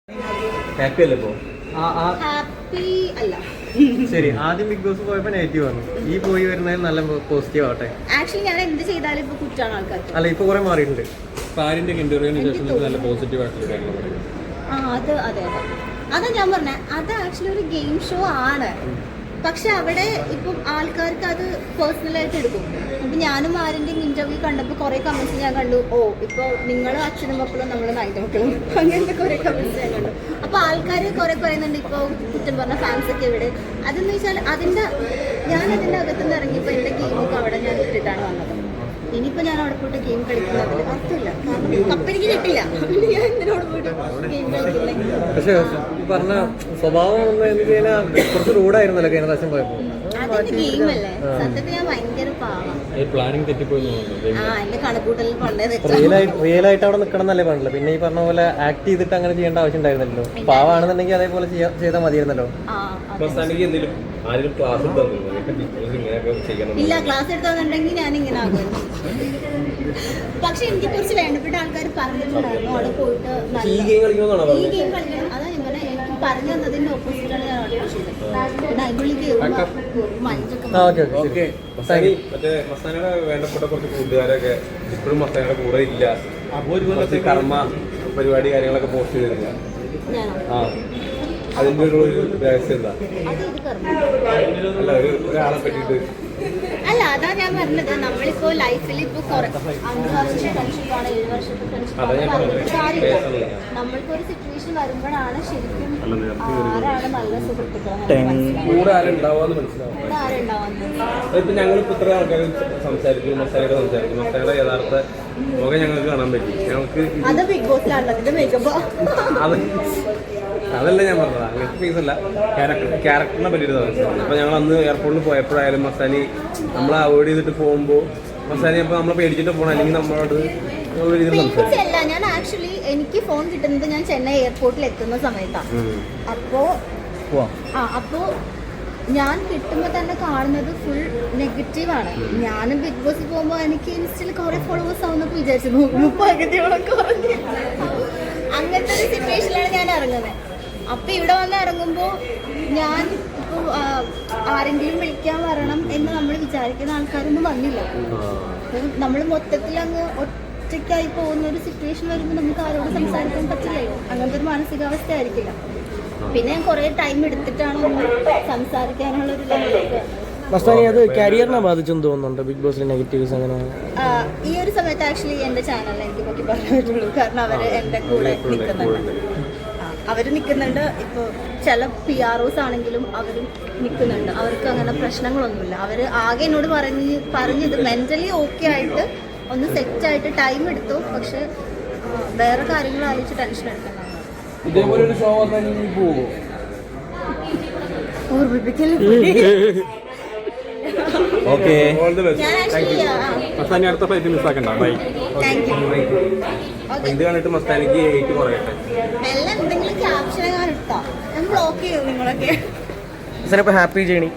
Happy അല്ലേ ഇപ്പോ? Happy അല്ല. ശരി, ആദ്യം ബിഗ് ബോസ് പോയപ്പോ നെഗറ്റീവ് ആണ്, ഈ പോയി വരുന്നതിൽ നല്ല പോസിറ്റീവ് ആവട്ടെ. ആക്ച്വലി ഞാൻ എന്ത് ചെയ്താലും ഇപ്പൊ കുറ്റാണ് ആൾക്കാർക്ക്. അല്ല, ഇപ്പൊ കുറെ മാറിയിട്ടുണ്ട്. ഇന്റർവ്യൂവിന് ശേഷം നല്ല പോസിറ്റീവ് ആയിട്ടുള്ള കാര്യങ്ങൾ പറയും. അതെ അതാ ഞാൻ പറഞ്ഞ, അത് ആക്ച്വലി ഒരു ഗെയിം ഷോ ആണ്. പക്ഷെ അവിടെ ഇപ്പം ആൾക്കാർക്ക് അത് പേഴ്സണലായിട്ട് എടുക്കും. ഇപ്പം ഞാനും ആരിൻ്റെയും ഇന്റർവ്യൂ കണ്ടപ്പോൾ കുറേ കമന്റ്സ് ഞാൻ കണ്ടു. ഇപ്പോൾ നിങ്ങൾ അച്ഛനും മക്കളും നമ്മൾ നായിൻ്റെ മക്കളും അങ്ങനത്തെ കുറേ കമന്റ്സ് ഞാൻ കണ്ടു. അപ്പോൾ ആൾക്കാർ കുറേ പറയുന്നുണ്ട് ഇപ്പോൾ കുറ്റം പറഞ്ഞ ഫാൻസൊക്കെ ഇവിടെ. അതെന്ന് വെച്ചാൽ ഞാൻ അതിൻ്റെ അകത്തുനിന്ന് ഇറങ്ങിയപ്പോൾ എൻ്റെ ഗെയിമൊക്കെ അവിടെ ഞാൻ ഇട്ടിട്ടാണ് വന്നത്. ഇനിയിപ്പോൾ ഞാൻ അവിടെ പോയിട്ട് ഗെയിം കളിക്കുന്നതിൽ അർത്ഥമില്ല. കാരണം കപ്പെനിക്ക് കിട്ടില്ല. ഞാൻ എന്തിനോട് പോയിട്ട് ഗെയിം കളിക്കില്ല. പക്ഷെ പറഞ്ഞ സ്വഭാവം എന്ന് കഴിഞ്ഞാൽ കുറച്ച് റൂഡായിരുന്നല്ലോ കഴിഞ്ഞ പ്രാവശ്യം പോയപ്പോൾ. അതെന്റെ ഗെയിമല്ലേ, സത്യത്തിൽ ഞാൻ ഭയങ്കര പാവം. എന്റെ കണക്കൂട്ടലിൽ പണ്ടേ റിയൽ ആയിട്ട് അവിടെ നിൽക്കണം എന്നല്ലേ പറഞ്ഞില്ല. പിന്നെ ഈ പറഞ്ഞ പോലെ ആക്ട് ചെയ്തിട്ട് അങ്ങനെ ചെയ്യേണ്ട ആവശ്യം ഉണ്ടായിരുന്നല്ലോ. പാവാണെന്നുണ്ടെങ്കിൽ അതേപോലെ ചെയ്താൽ മതിയായിരുന്നല്ലോ. ഇല്ല, ക്ലാസ് എടുത്തോന്നുണ്ടെങ്കിൽ ഞാൻ ഇങ്ങനെ ആകുമായിരുന്നു. പക്ഷെ എനിക്ക് കുറച്ച് വേണ്ടപ്പെട്ട ആൾക്കാർ പറഞ്ഞിട്ടുണ്ടായിരുന്നു അവിടെ പോയിട്ട് ഈ ഗെയിം കളിക്കണം. അതാ ഞാൻ പറഞ്ഞ, എനിക്ക് പറഞ്ഞു തന്നതിന്റെ ഓപ്പോസിറ്റാണ് ഞാൻ അവിടെ ചെയ്തത്. അടിപൊളി മസ്താനയുടെ വേണ്ടപ്പെട്ട കുറച്ച് കൂട്ടുകാരൊക്കെ ഇപ്പോഴും മസ്താനയുടെ കൂടെ ഇല്ല. കർമ്മ പരിപാടി കാര്യങ്ങളൊക്കെ പോസ്റ്റ് ചെയ്തിരുന്നു. അതിന്റെ ഒരു രഹസ്യം എന്താ? അല്ല, ഒരാളെ പറ്റിയിട്ട് അല്ല, അതാ ഞാൻ പറഞ്ഞത്. നമ്മളിപ്പോ ലൈഫിൽ ഇപ്പൊ 5 വർഷത്തെ ഫ്രണ്ട്ഷിപ്പാണ്, 7 വർഷത്തെ ഫ്രണ്ട്ഷിപ്പാണ്. നമ്മൾക്കൊരു സിറ്റുവേഷൻ വരുമ്പോഴാണ് ശരിക്കും ആരാണ് നല്ല സുഹൃത്തുക്കൾ കൂടെ ആരുണ്ടാവാന്ന് മനസ്സിലാവും. ഇപ്പൊ ഞങ്ങളിപ്പോ ഇത്ര ആൾക്കാർ സംസാരിക്കും, മസ്താനയുടെ സംസാരിക്കും. മസ്താനയുടെ യഥാർത്ഥ മുഖം ഞങ്ങൾക്ക് കാണാൻ പറ്റി. ഞങ്ങൾക്ക് അത് ബിഗ് ബോസിലാണ് അതിന്റെ മേക്കപ്പ്. അതല്ല ഞാൻ പറഞ്ഞത്, അങ്ങനത്തെ ഫീസ് അല്ല, ക്യാരക്ടറിനെ പറ്റിയിട്ട് സംസാരിക്കും. അപ്പൊ ഞങ്ങൾ അന്ന് എയർപോർട്ടിൽ പോയപ്പോഴായാലും മസ്താനി നമ്മളെ അവോയ്ഡ് ചെയ്തിട്ട് പോകുമ്പോൾ മസ്താനി അപ്പൊ നമ്മളെ പേടിച്ചിട്ട് പോകണം, അല്ലെങ്കിൽ നമ്മളോട് അല്ല. ഞാൻ ആക്ച്വലി എനിക്ക് ഫോൺ കിട്ടുന്നത് ഞാൻ ചെന്നൈ എയർപോർട്ടിൽ എത്തുന്ന സമയത്താണ്. അപ്പോ ഞാൻ കിട്ടുമ്പോൾ തന്നെ കാണുന്നത് ഫുൾ നെഗറ്റീവാണ്. ഞാനും ബിഗ് ബോസിൽ പോകുമ്പോൾ എനിക്ക് ഇൻസ്റ്റയിൽ കുറെ ഫോളോവേഴ്സ് ആവുന്നൊക്കെ വിചാരിച്ചു. 30 കുറഞ്ഞു. അങ്ങനത്തെ ഒരു സിറ്റുവേഷനിലാണ് ഞാൻ ഇറങ്ങുന്നത്. അപ്പൊ ഇവിടെ വന്ന് ഇറങ്ങുമ്പോൾ ഞാൻ ഇപ്പോൾ ആരെങ്കിലും വിളിക്കാൻ വരണം എന്ന് നമ്മൾ വിചാരിക്കുന്ന ആൾക്കാരൊന്നും വന്നില്ല. നമ്മൾ മൊത്തത്തിൽ അങ്ങ് ഒറ്റയ്ക്കായി പോകുന്ന ഒരു സിറ്റുവേഷൻ വരുമ്പോൾ നമുക്ക് ആരോട് സംസാരിക്കാൻ പറ്റില്ലല്ലോ. അങ്ങനത്തെ ഒരു മാനസികാവസ്ഥ ആയിരിക്കില്ല. പിന്നെ ഞാൻ കുറെ ടൈം എടുത്തിട്ടാണ് സംസാരിക്കാനുള്ള ഒരു ലെവലിലേക്ക്. അത് കരിയറിനെ ബാധിച്ചെന്ന് തോന്നുന്നുണ്ട് ബിഗ് ബോസിലെ നെഗറ്റീവ്സ് അങ്ങനെ. ഈ ഒരു സമയത്ത് ആക്ച്വലി എന്റെ ചാനലിൽ എനിക്ക് പറ്റി പറയാൻ പറ്റുള്ളൂ. കാരണം അവര് എന്റെ കൂടെ നിൽക്കുന്നുണ്ട്. അവര് നിൽക്കുന്നുണ്ട്. ഇപ്പോൾ ചില PROs ആണെങ്കിലും അവരും നിൽക്കുന്നുണ്ട്. അവർക്ക് അങ്ങനെ പ്രശ്നങ്ങളൊന്നുമില്ല. അവര് ആകെ എന്നോട് പറഞ്ഞത് മെന്റലി ഓക്കെ ആയിട്ട് ഒന്ന് സെറ്റായിട്ട് ടൈം എടുത്തു. പക്ഷെ വേറെ കാര്യങ്ങൾ ആലോചിച്ച് ടെൻഷൻ എടുക്കണം. ഇതേപോലെ ഒരു ഷോ വന്നാൽ പോകുമോ? ഓർമ്മിപ്പിക്കല്. അടുത്ത ഫ്ലൈറ്റ് മിസ്സാക്കണ്ട. ഇത് കണ്ടിട്ട് മസ്താനിക്ക് 8 കുറയട്ടെ. എന്തെങ്കിലും ക്യാപ്ഷൻ ഞാൻ ഇട്ടാ ഞാൻ ബ്ലോക്ക് ചെയ്യും നിങ്ങളൊക്കെ. Happy journey.